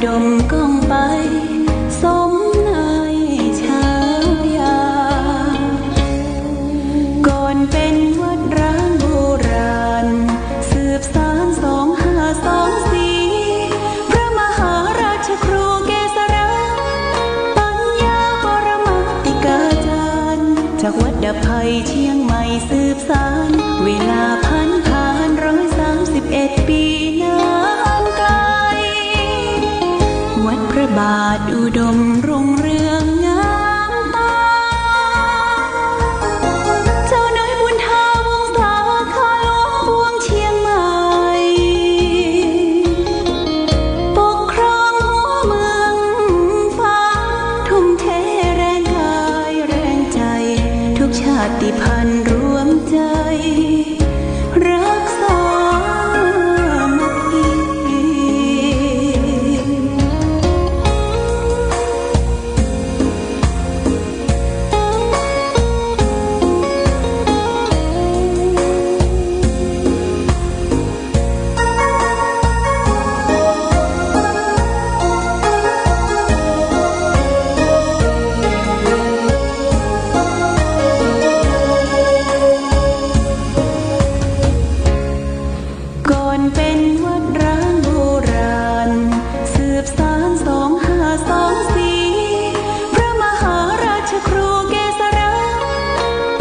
ดมก้องไปสมในฉายาก่อนเป็นวัดร้างโบราณสืบสาน2524พระมหาราชครูเกษราปัญญาปรมาติกาจารย์จากวัดดับภัยเชียงใหม่สืบสานเวลาผ่าน131 ปีนานไกลวัดพระบาทอุดมรุ่งเรืองงามตาเจ้าเนยบุญทาวงศาข้าหลวงพวงเชียงใหม่ปกครองหัวเมืองฟ้าทุ่มเทแรงกายแรงใจทุกชาติพันธุ์รวมใจรักษามัคคีเป็นวัดร้างโบราณสืบสาน2524พระมหาราชครูเกษรา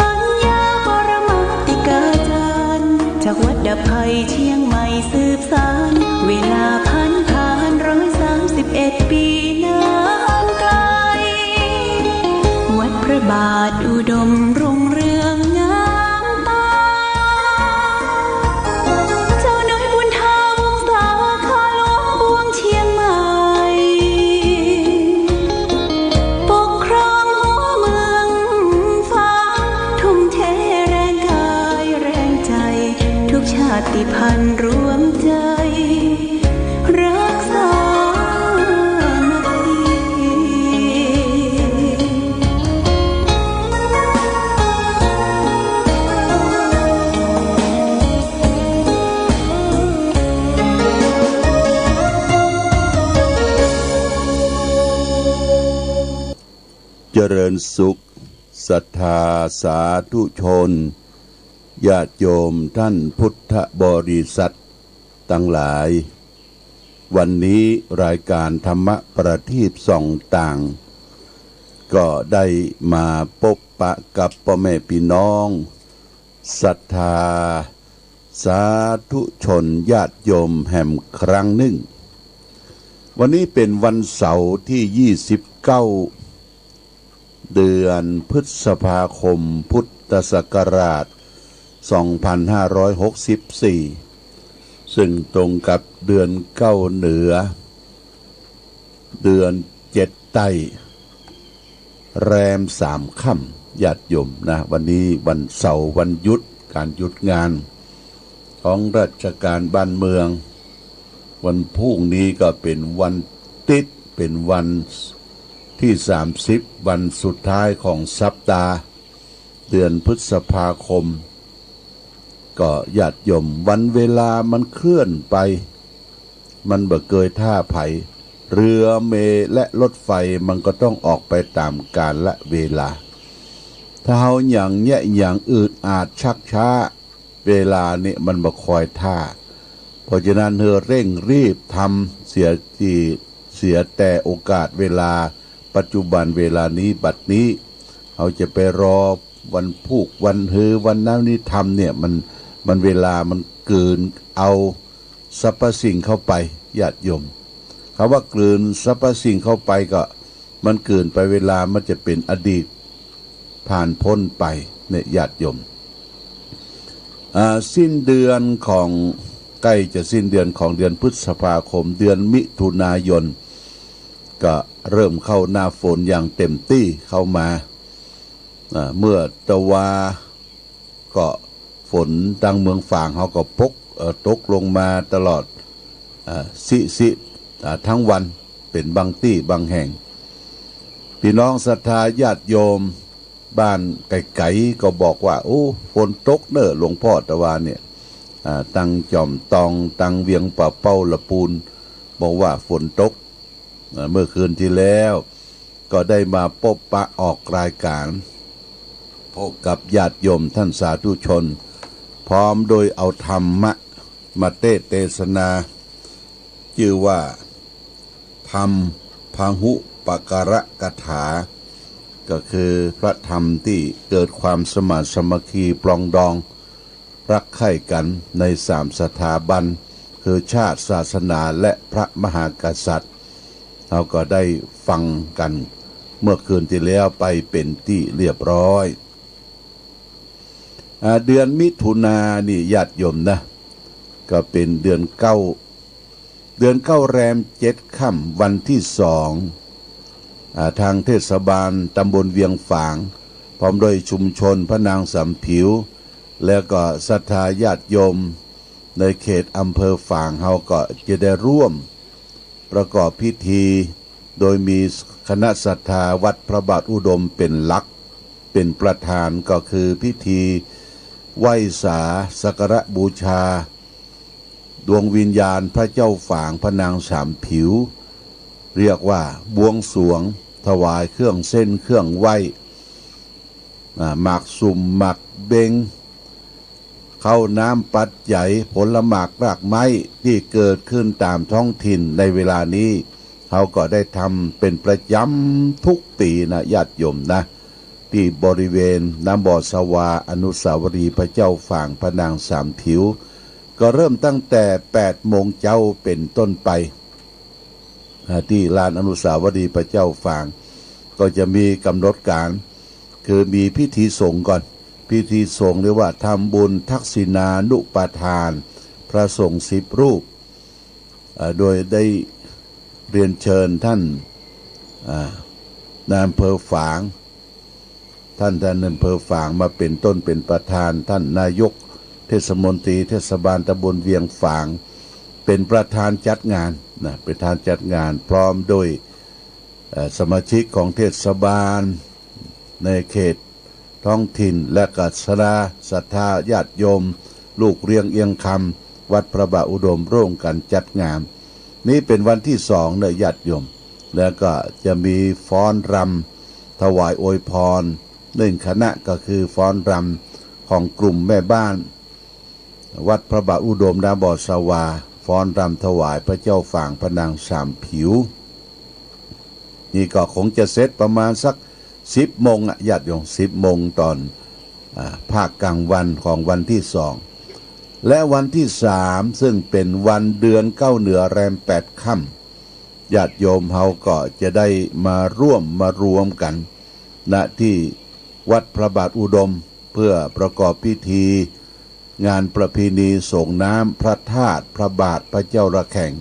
ปัญญาปรมาติกาจารย์จากวัดดับภัยเชียงใหม่สืบสานเวลาผ่าน131 ปีนานไกลวัดพระบาทอุดมรุ่งเรืองงามตาชาติพันธุ์รวมใจรักษามัคคีเจริญสุขศรัทธาสาธุชนญาติโยมท่านพุทธบริษัททั้งหลายวันนี้รายการธรรมประทีปส่องต่างก็ได้มาพบปะกับพ่อแม่พี่น้องศรัทธาสาธุชนญาติโยมแห่งครั้งหนึ่งวันนี้เป็นวันเสาร์ที่29เดือนพฤษภาคมพุทธศักราช2564ซึ่งตรงกับเดือน9เหนือเดือน7ใต้แรม3ค่ำญาติโยมนะวันนี้วันเสาร์วันหยุดการหยุดงานของราชการบ้านเมืองวันพรุ่งนี้ก็เป็นวันติดเป็นวันที่30วันสุดท้ายของสัปดาห์เดือนพฤษภาคมก็ญาติโยมวันเวลามันเคลื่อนไปมันบ่เกยท่าไผเรือเมล์และรถไฟมันก็ต้องออกไปตามกาลและเวลาถ้าเฮาอย่างแยะอย่างอืดอาดชักช้าเวลานี่มันบ่คอยท่าเพราะฉะนั้นเธอเร่งรีบทำเสียแต่โอกาสเวลาปัจจุบันเวลานี้บัดนี้เฮาจะไปรอวันพุกวันฮือวันนั้นนี่ทำเนี่ยมันเวลามันเกินเอาสรรพสิ่งเข้าไปญาติโยมคำว่าเกินสรรพสิ่งเข้าไปก็มันเกินไปเวลามันจะเป็นอดีตผ่านพ้นไปเนี่ยญาติโยมสิ้นเดือนของใกล้จะสิ้นเดือนของเดือนพฤษภาคมเดือนมิถุนายนก็เริ่มเข้าหน้าฝนอย่างเต็มที่เข้ามาเมื่อตะวาก็ฝนดังเมืองฝางเขาก็ตกลงมาตลอดทั้งวันเป็นบางที่บางแห่งพี่น้องศรัทธาญาติโยมบ้านไก่ๆก็บอกว่าโอ้ฝนตกเนอะหลวงพ่อตะวาเนี่ยตังจอมตองตังเวียงป่าเป้าละปูนบอกว่าฝนตก เมื่อคืนที่แล้วก็ได้มาพบปะออกรายการพบกับญาติโยมท่านสาธุชนพร้อมโดยเอาธรรมะมาเทศนาชื่อว่าธรรมพหุปการะกถาก็คือพระธรรมที่เกิดความสมานสมัคคีปรองดองรักใคร่กันใน3 สถาบันคือชาติศาสนาและพระมหากษัตริย์เราก็ได้ฟังกันเมื่อคืนที่แล้วไปเป็นที่เรียบร้อยเดือนมิถุนายนนี่ญาติโยมนะก็เป็นเดือนเก้าแรม7 ค่ำวันที่2ทางเทศบาลตำบลเวียงฝางพร้อมโดยชุมชนพระนางสำผิวแล้วก็ศรัทธาญาติโยมในเขตอำเภอฝางเฮาก็จะได้ร่วมประกอบพิธีโดยมีคณะศรัทธาวัดพระบาทอุดมเป็นหลักเป็นประธานก็คือพิธีไหว้สาสักการะบูชาดวงวิญญาณพระเจ้าฝางพระนางสามผิวเรียกว่าบวงสรวงถวายเครื่องเส้นเครื่องไหว้หมากสุ่มหมากเบงข้าวน้ำปัจจัยผลหมากรากไม้ที่เกิดขึ้นตามท้องถิ่นในเวลานี้เขาก็ได้ทำเป็นประจำทุกปีนะญาติโยมนะที่บริเวณน้ำบ่อสวาอนุสาวรีย์พระเจ้าฝางพระนางสามผิวก็เริ่มตั้งแต่8 โมงเช้าเป็นต้นไปที่ลานอนุสาวรีย์พระเจ้าฝางก็จะมีกำหนดการคือมีพิธีสงฆ์ก่อนพิธีสงฆ์เรียกว่าทำบุญทักษิณานุปทานพระสงฆ์10 รูปโดยได้เรียนเชิญท่านนายอำเภอฝางท่านนายอำเภอฝางมาเป็นต้นเป็นประธานท่านนายกเทศมนตรีเทศบาลตำบลเวียงฝางเป็นประธานจัดงานนะเป็นประธานจัดงานพร้อมโดยสมาชิกของเทศบาลในเขตท้องถิ่นและกัศราศรัทธาญาติโยมลูกเรียงเอียงคำวัดพระบาทอุดมร่วมกันจัดงานนี้เป็นวันที่2เนี่ยญาติโยมแล้วก็จะมีฟ้อนรำถวายอวยพร1 คณะก็คือฟ้อนรำของกลุ่มแม่บ้านวัดพระบาทอุดมนาบ่อสวาฟ้อนรำถวายพระเจ้าฝางพระนางสามผิวนี่ก็คงจะเสร็จประมาณสัก10 โมงญาติโยม10 โมงตอนภาคกลางวันของวันที่2และวันที่3ซึ่งเป็นวันเดือน9เหนือแรม8 ค่ำญาติโยมเฮาก็จะได้มารวมกันณที่วัดพระบาทอุดมเพื่อประกอบพิธีงานประเพณีส่งน้ำพระธาตุพระบาทพระเจ้าระแข่ง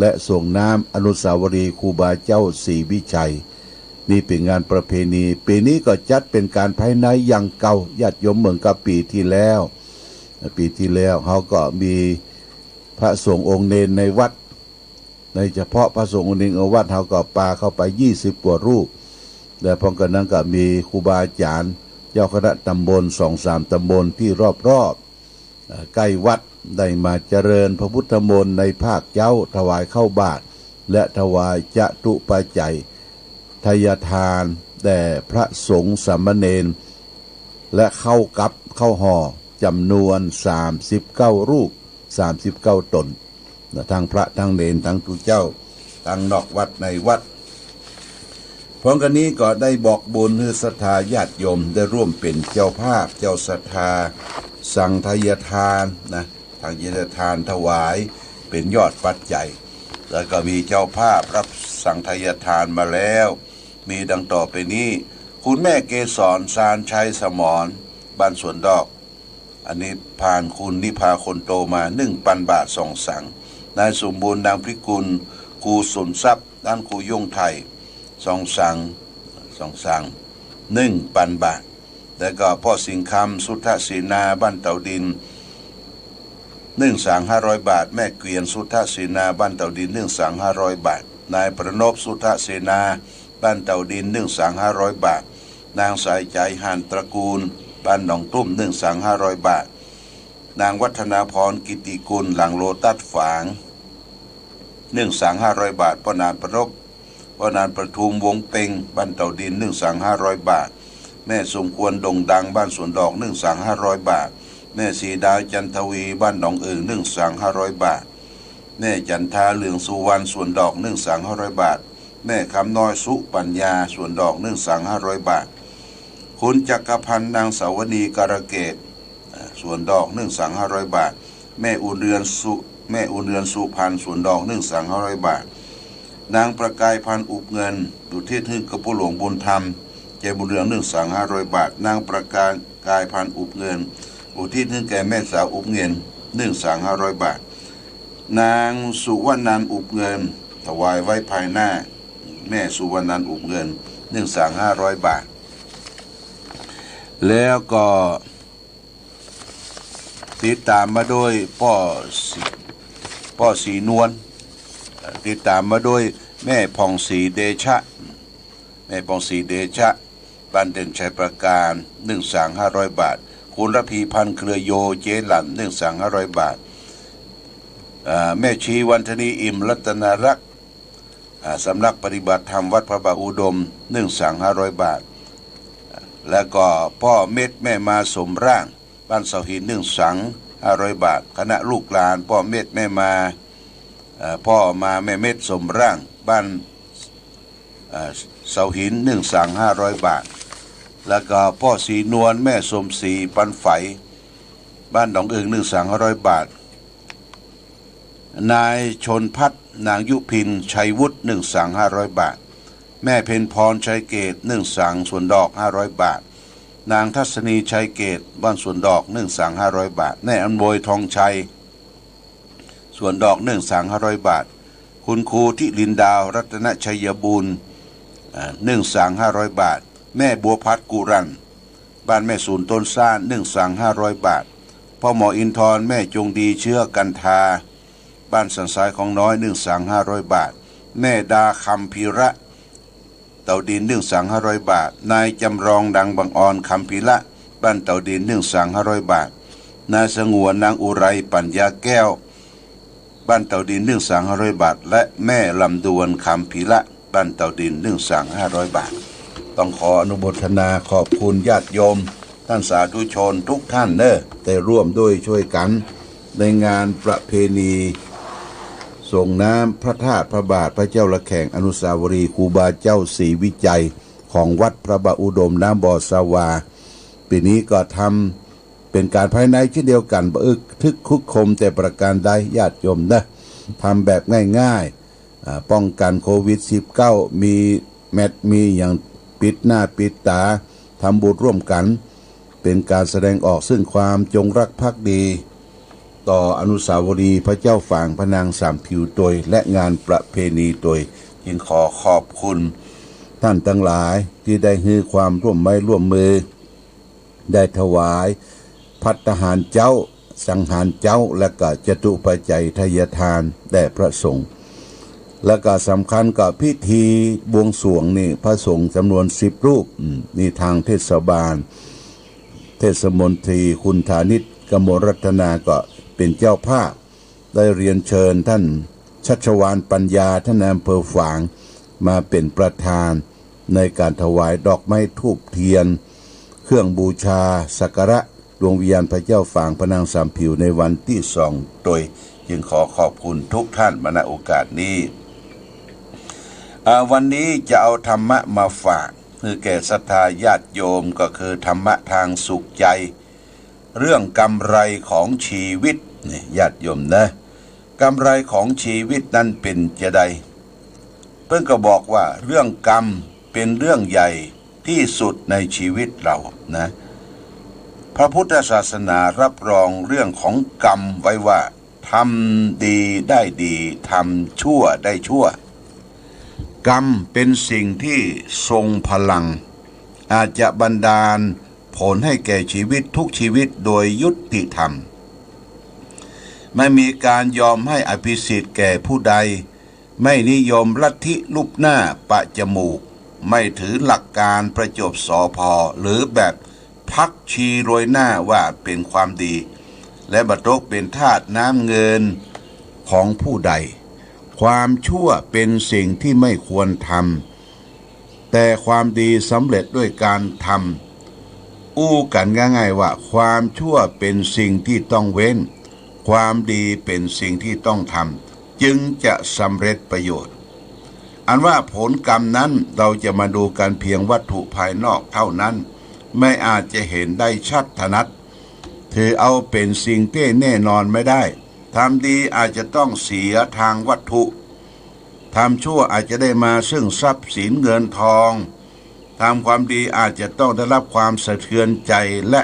และส่งน้ำอนุสาวรีย์ครูบาเจ้าศรีวิชัยนี่เป็นงานประเพณีปีนี้ก็จัดเป็นการภายในอย่างเก่าญาติโยมเหมือนกับปีที่แล้วเขาก็มีพระสงฆ์องค์เนรในวัดในเฉพาะพระสงฆ์องค์เนรในวัดเขาก็ปาเข้าไป20 กว่ารูปและพร้อมกันนั้นก็มีครูบาอาจารย์เจ้าคณะตำบล2-3 ตำบลที่รอบใกล้วัดได้มาเจริญพระพุทธมนต์ในภาคเจ้าถวายเข้าบาตรและถวายจตุปัจจัยทายทานแด่พระสงฆ์สามเณรและเข้ากับเข้าห่อจำนวน39 รูป39 ตนทั้งพระทั้งเณรทั้งทุเจ้าทั้งนอกวัดในวัดพร้อมกันนี้ก็ได้บอกบุญให้ศรัทธาญาติโยมได้ร่วมเป็นเจ้าภาพเจ้าศรัทธาสั่งทายทานนะทางทายทานถวายเป็นยอดปัจจัยแล้วก็มีเจ้าภาพรับสั่งทายทานมาแล้วมีดังต่อไปนี้คุณแม่เกษรสารชัยสมรบ้านสวนดอกอันนี้ผ่านคุณนิพาคนโตมา1,000 บาท2 สั่งนายสมบูรณ์นางพิกุลครูสุนทรัพย์ด้านครูยงไทย2 สั่ง1,000 บาทแล้วก็พ่อสิงคำสุทธศีนาบ้านเต่าดิน1 สั่ง500 บาทแม่เกวียนสุทธศีนาบ้านเต่าดิน1 สั่ง500 บาทนายประนพสุทธศีนาบ้านเต่าดิน1 สั่ง500 บาทนางสายใจหานตระกูลบ้านหนองตุ้ม1 สั่ง500 บาทนางวัฒนาพรกิติกุลหลังโลตัสฝาง1 สั่ง500 บาทพ่อนายประนพ พ่อนานประทุมวงเต็งบ้านเต่าดิน1 สัง500 บาทแม่สมควรดงดังบ้านสวนดอก1 สัง500 บาทแม่สีดาจันทวีบ้านหนองเอิง1 สัง500 บาทแม่จันทาเหลืองสุวรรณสวนดอก1 สัง500 บาทแม่คำน้อยสุปัญญาสวนดอก1 สัง500 บาทคุณจักรพันธ์นางสาวนีการเกตสวนดอก1 สัง500 บาทแม่อุเรือนสุพันธ์สวนดอก1 สัง500 บาทนางประกายพันธ์อุบเงินดุทิศหึ่งกระปุหลวงบุญธรรมเจบุญเรือง1 สัง500 บาทนางประกายพันธ์อุบเงินอุทิศหึ่งแก่แม่สาวอุบเงิน1 สัง500 บาทนางสุวรรณันท์อุบเงินถวายไว้ภายหน้าแม่สุวรรณันท์อุบเงิน1 สัง500 บาทแล้วก็ติดตามมาโดยพ่อสีนวลติดตามมาโดยแม่ผ่องศรีเดชะบ้านเด่นชัยประการ1 สัง500 บาทคุณระพีพันธ์เครือโยเจหลัน1 สัง500 บาทแม่ชีวันธนีอิ่มรัตนรักษ์สำนักปฏิบัติธรรมวัดพระบาทอุดม1 สัง500 บาทแล้วก็พ่อเม็ดแม่มาสมร่างบ้านเสาหิน1 สัง500 บาทคณะลูกหลานพ่อเม็ดแม่มาพ่อมาแม่เม็ดสมร่างบ้านเสาหิน1 สัง500 บาทแล้วก็พ่อสีนวลแม่สมศรีปันไฝบ้านหนองเอิง1 สัง500 บาทนายชนพัฒนางยุพินชัยวุฒิ1 สัง500 บาทแม่เพ็ญพรชัยเกต1 สังสวนดอก500 บาทนางทัศนีชัยเกตบ้านสวนดอก1 สัง500 บาทแม่อำนวยทองชัยสวนดอก1 สัง500 บาทคุณครูทิลินดาวรัตนชัยบูรณ์1 สัง500 บาทแม่บัวพัดกุรันบ้านแม่ศูนย์ต้นซ่าน1 สัง500 บาทพ่อหมออินทร์แม่จงดีเชื้อกันทาบ้านสันทรายของน้อย1 สัง500 บาทแม่ดาคำพีระเต่าดิน1 สัง500 บาทนายจำรองดังบังออนคำพีละบ้านเต่าดิน1 สัง500 บาทนายสงวนนางอุไรปัญญาแก้วบ้านเต่าดิน1 สัง500 บาทและแม่ลำดวนคำพีละบ้านเต่าดิน1 สัง500 บาทต้องขออนุโมทนาขอบคุณญาติโยมท่านสาธุชนทุกท่านได้ร่วมด้วยช่วยกันในงานประเพณีส่งน้ำพระธาตุพระบาทพระเจ้าละแข่งอนุสาวรีย์ครูบาเจ้าศรีวิจัยของวัดพระบาทอุดมน้ำบ่อสวาปีนี้ก็ทำเป็นการภายในเช่นเดียวกันบ่อึกทึกคุกคมแต่ประการใดญาติโยมทำแบบง่ายๆป้องกันโควิด -19 มีแมตมีอย่างปิดหน้าปิดตาทำบุญร่วมกันเป็นการแสดงออกซึ่งความจงรักภักดีต่ออนุสาวรีย์พระเจ้าฝางพระนางสามผิวโดยและงานประเพณีโดยจึงขอขอบคุณท่านทั้งหลายที่ได้ให้ความร่วมไม้ร่วมมือได้ถวายภัตตาหารเจ้าสังหารเจ้าและก็จตุปัจจัยทายทานแด่พระสงฆ์และก็สำคัญกับพิธีบวงสรวงนี่พระสงฆ์จำนวน10 รูปนี่ทางเทศบาลเทศมนตรีคุณธานิชกมลรัตนาก็เป็นเจ้าภาพได้เรียนเชิญท่านชัชวาลปัญญาท่านอำเภอฝางมาเป็นประธานในการถวายดอกไม้ธูปเทียนเครื่องบูชาสักการะดวงวิญญาณพระเจ้าฝางพระนางสามผิวในวันที่2โดยจึงขอขอบคุณทุกท่านมาณโอกาสนี้วันนี้จะเอาธรรมะมาฝากคือแก่ศรัทธาญาติโยมก็คือธรรมะทางสุขใจเรื่องกำไรของชีวิตนี่ญาติโยมกำไรของชีวิตนั้นเป็นจะใดเพิ่งก็บอกว่าเรื่องกรรมเป็นเรื่องใหญ่ที่สุดในชีวิตเราพระพุทธศาสนารับรองเรื่องของกรรมไว้ว่าทำดีได้ดีทำชั่วได้ชั่วกรรมเป็นสิ่งที่ทรงพลังอาจจะบันดาลผลให้แก่ชีวิตทุกชีวิตโดยยุติธรรมไม่มีการยอมให้อภิสิทธิ์แก่ผู้ใดไม่นิยมลัทธิลูบหน้าปะจมูกไม่ถือหลักการประจบสพหรือแบบพักชีโรยหน้าว่าเป็นความดีและบัตรเป็นทาสน้ำเงินของผู้ใด ความชั่วเป็นสิ่งที่ไม่ควรทำแต่ความดีสำเร็จด้วยการทำอู้กันง่ายๆว่าความชั่วเป็นสิ่งที่ต้องเว้นความดีเป็นสิ่งที่ต้องทำจึงจะสำเร็จประโยชน์อันว่าผลกรรมนั้นเราจะมาดูกันเพียงวัตถุภายนอกเท่านั้นไม่อาจจะเห็นได้ชัดถนัดถือเอาเป็นสิ่งที่แน่นอนไม่ได้ทำดีอาจจะต้องเสียทางวัตถุทำชั่วอาจจะได้มาซึ่งทรัพย์สินเงินทองทำความดีอาจจะต้องได้รับความสะเทือนใจและ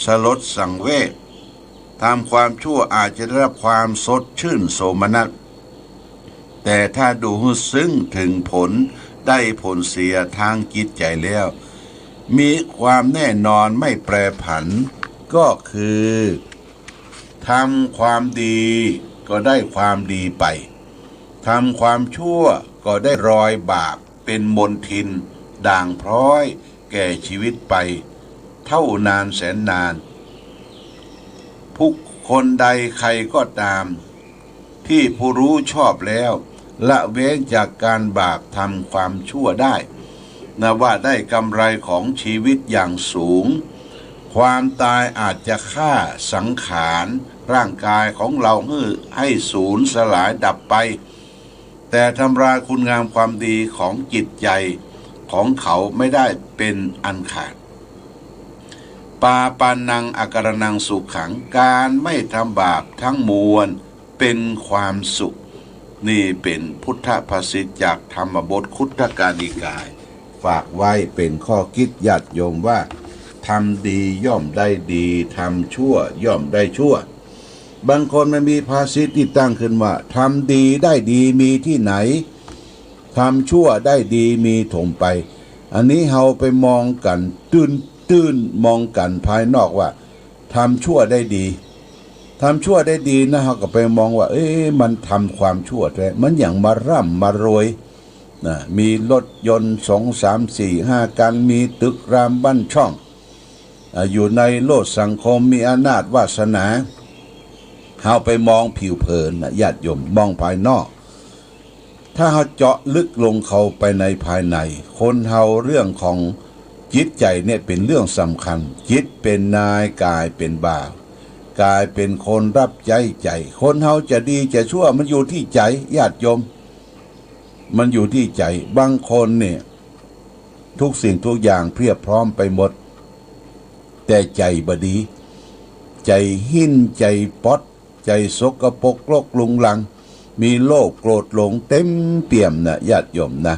สลดสังเวชทำความชั่วอาจจะได้รับความสดชื่นโสมนัสแต่ถ้าดูซึ้งถึงผลได้ผลเสียทางจิตใจแล้วมีความแน่นอนไม่แปรผันก็คือทำความดีก็ได้ความดีไปทำความชั่วก็ได้รอยบาปเป็นมลทินด่างพร้อยแก่ชีวิตไปเท่านานแสนนานผู้คนใดใครก็ตามที่ผู้รู้ชอบแล้วละเว้นจากการบาปทำความชั่วได้นับว่าได้กำไรของชีวิตอย่างสูงความตายอาจจะฆ่าสังขารร่างกายของเราให้สูญสลายดับไปแต่ทำลายคุณงามความดีของจิตใจของเขาไม่ได้เป็นอันขาดปาปานังอการนังสุขขังการไม่ทำบาปทั้งมวลเป็นความสุขนี่เป็นพุทธภาษิตจากธรรมบทคุตตกานิกายฝากไว้เป็นข้อคิดญาติโยมว่าทำดีย่อมได้ดีทำชั่วย่อมได้ชั่วบางคนมันมีภาษิตที่ตั้งขึ้นว่าทำดีได้ดีมีที่ไหนทำชั่วได้ดีมีถมไปอันนี้เราไปมองกันตื้นมองกันภายนอกว่าทำชั่วได้ดีทำชั่วได้ดีนะเราก็ไปมองว่ามันทำความชั่วแท้มันอย่างมาร่ำมารวยนะมีรถยนต์2 3 4 5คันมีตึกรามบ้านช่องอยู่ในโลกสังคมมีอำนาจวาสนาเราไปมองผิวเผินนะญาติโยมมองภายนอกถ้าเราเจาะลึกลงเข้าไปในภายในคนเราเรื่องของจิตใจเนี่ยเป็นเรื่องสำคัญจิตเป็นนายกายเป็นบ่าวกายเป็นคนรับใจคนเราจะดีจะชั่วมันอยู่ที่ใจญาติโยมมันอยู่ที่ใจบางคนเนี่ยทุกสิ่งทุกอย่างเพียบพร้อมไปหมดแต่ใจบดีใจหิ้นใจป๊อดใจสกปรกโลกลุงลังมีโลภโกรธหลงเต็มเปี่ยมนะญาติโยมนะ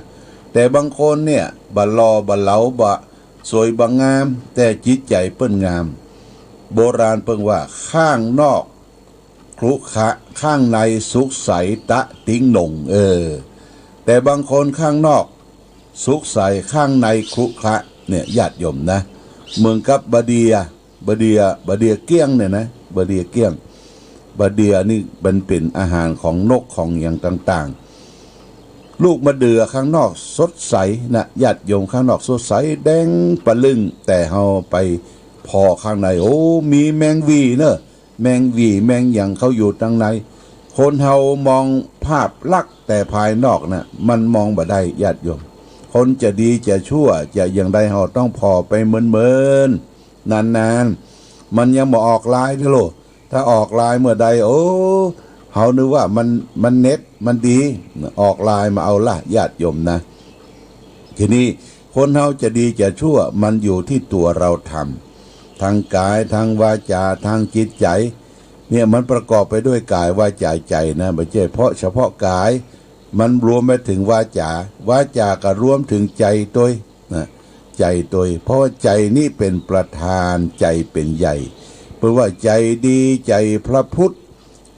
แต่บางคนเนี่ยบะลอบะเหลาบะสวยบะงามแต่จิตใจเปิ้นงามโบราณเปิ้งว่าข้างนอกครุขะข้างในสุขใสตะติ้งหนงแต่บางคนข้างนอกสุขใสข้างในครุขะเนี่ยญาติโยมนะเมืองกับบะเดียเกี้ยงเนี่ยนะบะเดียเกี้ยงบะเดียนี่มันเป็นอาหารของนกของอย่างต่างๆลูกมะเดื่อข้างนอกสดใสนะญาติโยมข้างนอกสดใสแดงปะลึงแต่เฮาไปพอข้างในมีแมงวีเนอะแมงวีแมงอย่างเขาอยู่ตั้งในคนเฮามองภาพลักษณ์แต่ภายนอกนะมันมองบ่ได้ญาติโยมคนจะดีจะชั่วจะอย่างใดเฮาต้องพอไปเมินนานมันยังบ่ออกลายเด้อโลถ้าออกลายเมื่อใดเฮานึกว่ามันเน็ตมันดีออกลายมาเอาละญาติโยมนะทีนี้คนเฮาจะดีจะชั่วมันอยู่ที่ตัวเราทำทางกายทางวาจาทางจิตใจเนี่ยมันประกอบไปด้วยกายวาจาใจนะไม่ใช่เพราะเฉพาะกายมันรวมไปถึงวาจาก็รวมถึงใจตัวนะใจตัวเพราะว่าใจนี่เป็นประธานใจเป็นใหญ่เพราะว่าใจดีใจพระพุทธ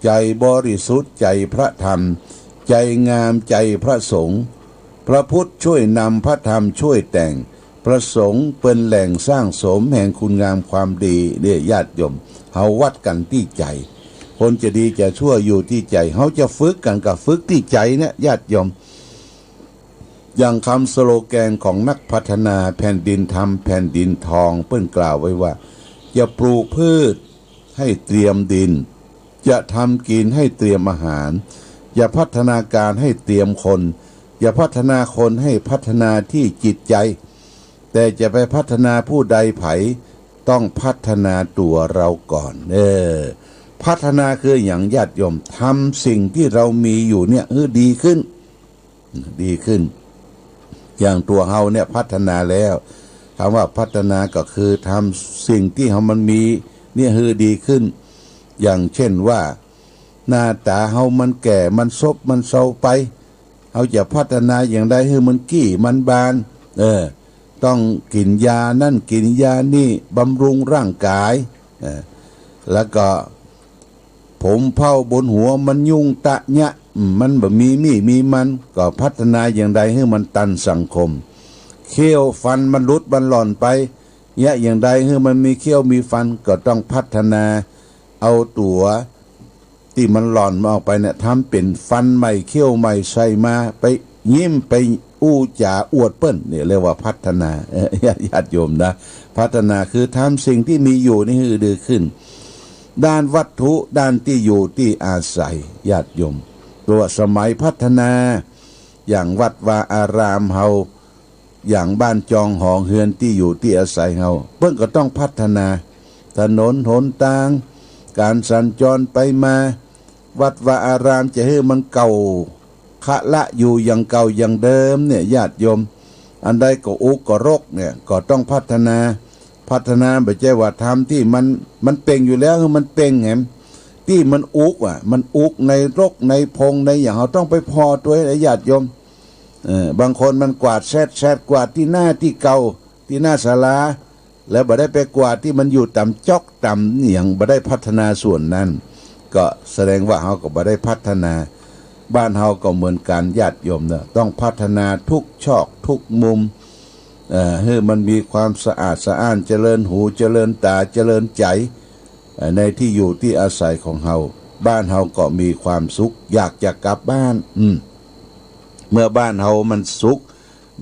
ใจบริสุทธิ์ใจพระธรรมใจงามใจพระสงฆ์พระพุทธช่วยนำพระธรรมช่วยแต่งพระสงฆ์เป็นแหล่งสร้างสมแห่งคุณงามความดีเนี่ยญาติโยมเฮาวัดกันที่ใจคนจะดีจะชั่วอยู่ที่ใจเฮาจะฝึกกันกับฝึกที่ใจเนี่ยญาติโยมอย่างคำสโลแกนของนักพัฒนาแผ่นดินธรรมแผ่นดินทองเปิ้นกล่าวไว้ว่าอย่าปลูกพืชให้เตรียมดินจะทำกินให้เตรียมอาหาร อย่าพัฒนาการให้เตรียมคนอย่าพัฒนาคนให้พัฒนาที่จิตใจแต่จะไปพัฒนาผู้ใดไผต้องพัฒนาตัวเราก่อนพัฒนาคืออย่างญาติโยมทำสิ่งที่เรามีอยู่เนี่ยดีขึ้นอย่างตัวเฮาเนี่ยพัฒนาแล้วคำว่าพัฒนาก็คือทำสิ่งที่เฮามันมีเนี่ยดีขึ้นอย่างเช่นว่าหน้าตาเฮามันแก่มันซบมันเซาไปเฮาจะพัฒนาอย่างใดให้มันกี้มันบานต้องกินยานั่นกินยานี่บำรุงร่างกายแล้วก็ผมเผาบนหัวมันยุ่งตะยะมันแบบมีมันก็พัฒนาอย่างใดให้มันตันสังคมเขี้ยวฟันมันรุดมันหล่อนไปอย่างใดให้มันมีเขี้ยวมีฟันก็ต้องพัฒนาเอาตัวที่มันหล่อนมาออกไปเนี่ยทำเป็นฟันใหม่เขี้ยวใหม่ใส่มาไปยิ้มไปอู้จ่าอวดเปิ้นเนี่ยเรียกว่าพัฒนาญาติโยมนะพัฒนาคือทำสิ่งที่มีอยู่นี่ให้ดีขึ้นด้านวัตถุด้านที่อยู่ที่อาศัยญาติโยมตัวสมัยพัฒนาอย่างวัดวาอารามเฮาอย่างบ้านจองหองเฮือนที่อยู่ที่อาศัยเฮาเพิ่งก็ต้องพัฒนาถนนหนทางการสัญจรไปมาวัดวาอารามจะให้มันเก่าคะละอยู่อย่างเก่าอย่างเดิมเนี่ยญาติโยมอันใดก็อุกก็รกเนี่ยก็ต้องพัฒนาไม่ใช่ว่าทำที่มันเป่งอยู่แล้วมันเป่งแหมที่มันอุกมันอุกในรกในพงในอย่างเราต้องไปพอตัวให้ญาติโยมบางคนมันกวาดแซดกวาดที่หน้าที่เก่าที่หน้าศาลาแล้วบ่ได้ไปกวาดที่มันอยู่ต่ำจอกต่ำอย่างบ่ได้พัฒนาส่วนนั้นก็แสดงว่าเฮาก็บ่ได้พัฒนาบ้านเฮาก็เหมือนกันญาติโยมนะต้องพัฒนาทุกชอกทุกมุมให้มันมีความสะอาดสะอ้านเจริญหูเจริญตาเจริญใจในที่อยู่ที่อาศัยของเฮาบ้านเฮาก็มีความสุขอยากจะกลับบ้านเมื่อบ้านเฮามันสุข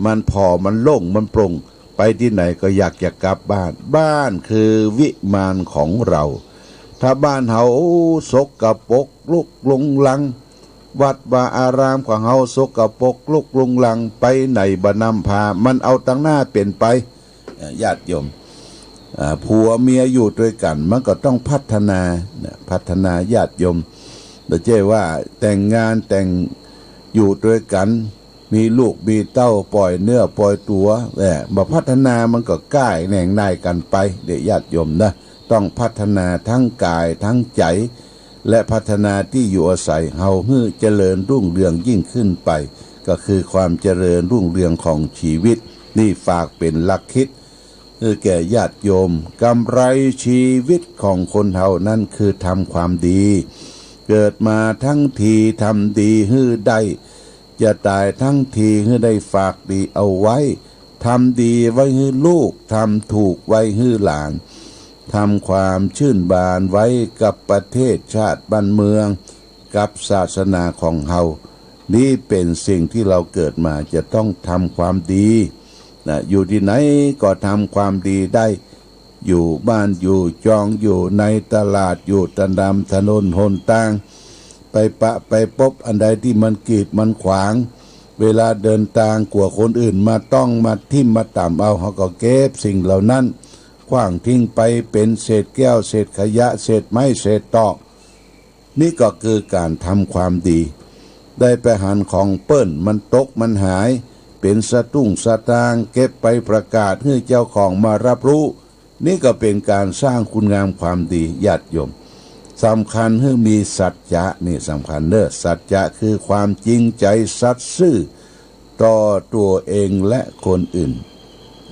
มันพอมันโล่งมันโปร่งไปที่ไหนก็อยากจะกลับบ้านคือวิมานของเราถ้าบ้านเฮาสกปรกลุกลงลังวัดวาอารามของเฮาสกปรกลุกลงลังไปไหนบ่นำพามันเอาตั้งหน้าเป็นไปญาติโยมผัวเมียอยู่ด้วยกันมันก็ต้องพัฒนาญาติโยมไม่ใช่ว่าแต่งงานแต่งอยู่ด้วยกันมีลูกมีเต้าปล่อยเนื้อปล่อยตัวบ่พัฒนามันก็ก้ายแหน่งนายกันไปเด็กญาติโยมนะต้องพัฒนาทั้งกายทั้งใจและพัฒนาที่อยู่อาศัยเฮาให้เจริญรุ่งเรืองยิ่งขึ้นไปก็คือความเจริญรุ่งเรืองของชีวิตนี่ฝากเป็นหลักคิดแก่ญาติโยมกำไรชีวิตของคนเฮานั้นคือทำความดีเกิดมาทั้งทีทำดีให้ได้จะตายทั้งทีให้ได้ฝากดีเอาไว้ทำดีไว้ให้ลูกทำถูกไว้ให้หลานทำความชื่นบานไว้กับประเทศชาติบ้านเมืองกับศาสนาของเฮานี่เป็นสิ่งที่เราเกิดมาจะต้องทำความดีอยู่ที่ไหนก็ทำความดีได้อยู่บ้านอยู่จองอยู่ในตลาดอยู่ตามถนนหนทางไปพบอันใดที่มันกีดมันขวางเวลาเดินทางกลัวคนอื่นมาต้องมาทิ่มมาต่ำเอาเขาก็เก็บสิ่งเหล่านั้นขว้างทิ้งไปเป็นเศษแก้วเศษขยะเศษไม้เศษตอกนี่ก็คือการทำความดีได้ไปหันของเปิ้นมันตกมันหายเป็นสตุ้งสตางเก็บไปประกาศให้เจ้าของมารับรู้นี่ก็เป็นการสร้างคุณงามความดีญาติโยมสำคัญให้มีสัจจะนี่สำคัญสัจจะคือความจริงใจสัตย์ซื่อต่อตัวเองและคนอื่น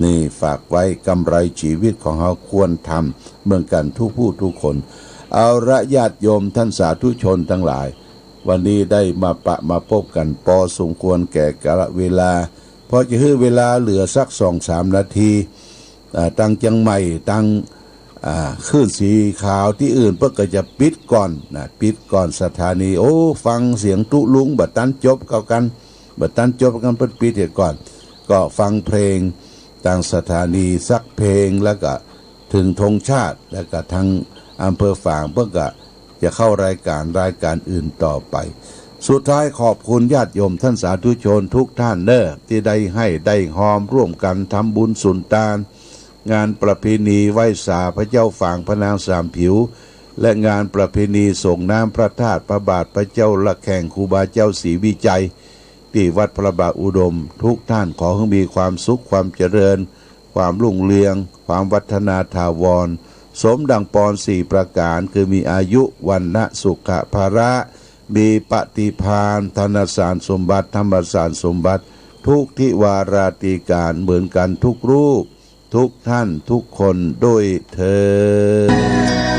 นี่ฝากไว้กำไรชีวิตของเราควรทำเหมือนกันทุกผู้ทุกคนเอาละญาติโยมท่านสาธุชนทั้งหลายวันนี้ได้มาพบกันพอสมควรแก่กาลเวลาพอจะให้เวลาเหลือสัก 2-3 นาทีตั้งจังใหม่ตั้งคลื่นสีขาวที่อื่นเพื่อก็จะปิดก่อนปิดก่อนสถานีฟังเสียงตุลุงบัดตันจบกันเพิ่นปิดเสียก่อนก็ฟังเพลงทางสถานีสักเพลงแล้วก็ถึงธงชาติแล้วก็ทางอำเภอฝางเพื่อก็จะเข้ารายการอื่นต่อไป สุดท้ายขอบคุณญาติโยมท่านสาธุชนทุกท่านเด้อที่ได้ให้ได้หอมร่วมกันทำบุญสุนทานงานประเพณีไหว้สาพระเจ้าฝางพระนางสามผิวและงานประเพณีส่งน้ำพระธาตุพระบาทพระเจ้าละแข่งครูบาเจ้าศรีวิจัยที่วัดพระบาทอุดมทุกท่านขอให้มีความสุขความเจริญความรุ่งเรืองความวัฒนาถาวรสมดังปรสี่ประการคือมีอายุวันนะสุขภาระมีปฏิภาณธนสารสมบัติธรรมสารสมบัติทุกทิวาราตีการเหมือนกันทุกรูปทุกท่านทุกคนด้วยเถิด